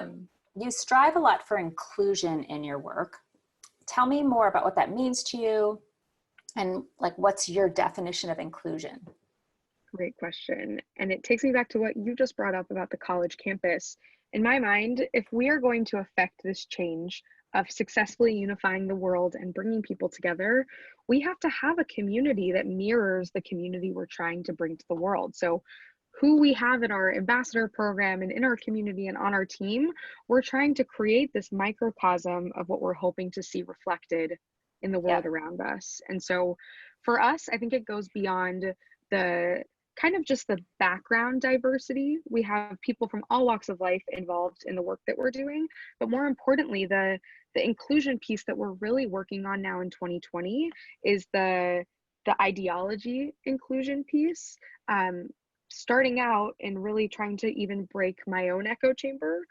Mm. You strive a lot for inclusion in your work. Tell me more about what that means to you and like what's your definition of inclusion? Great question. And it takes me back to what you just brought up about the college campus. In my mind, if we are going to affect this change of successfully unifying the world and bringing people together, we have to have a community that mirrors the community we're trying to bring to the world. So, who we have in our ambassador program and in our community and on our team, we're trying to create this microcosm of what we're hoping to see reflected in the Yeah. world around us. And so, for us, I think it goes beyond the kind of just the background diversity. We have people from all walks of life involved in the work that we're doing, but more importantly, the inclusion piece that we're really working on now in 2020 is the ideology inclusion piece. Starting out and really trying to even break my own echo chamber,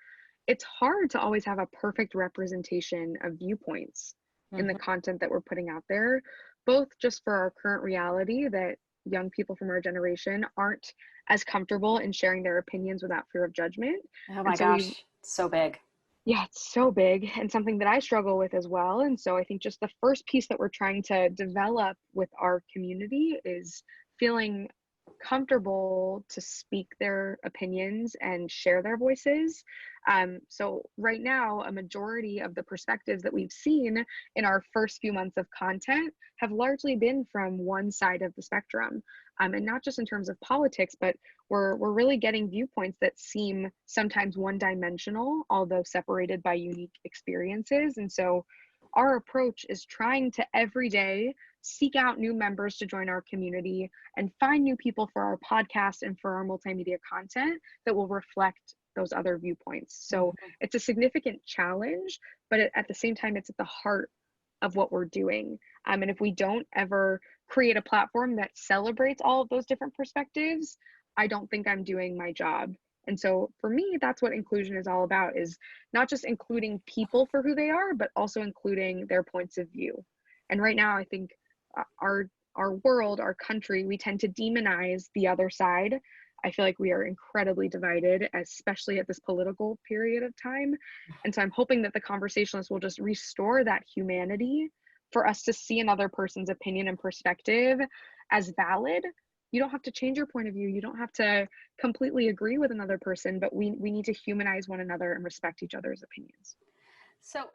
it's hard to always have a perfect representation of viewpoints in the Mhm. content that we're putting out there, both just for our current reality that young people from our generation aren't as comfortable in sharing their opinions without fear of judgment. Oh And my so we, gosh, so big. yeah, it's so big and something that I struggle with as well. And so I think just the first piece that we're trying to develop with our community is feeling comfortable to speak their opinions and share their voices. So right now, a majority of the perspectives that we've seen in our first few months of content have largely been from one side of the spectrum. And not just in terms of politics, but we're really getting viewpoints that seem sometimes one dimensional, although separated by unique experiences. And so our approach is trying to every day seek out new members to join our community and find new people for our podcast and for our multimedia content that will reflect those other viewpoints. So Mhm. it's a significant challenge, but at the same time, it's at the heart of what we're doing. And if we don't ever create a platform that celebrates all of those different perspectives, I don't think I'm doing my job. And so for me, that's what inclusion is all about, is not just including people for who they are, but also including their points of view. And right now, I think our world, our country, we tend to demonize the other side. I feel like we are incredibly divided, especially at this political period of time. And so I'm hoping that the conversationalists will just restore that humanity for us to see another person's opinion and perspective as valid. You don't have to change your point of view. You don't have to completely agree with another person, but we need to humanize one another and respect each other's opinions. So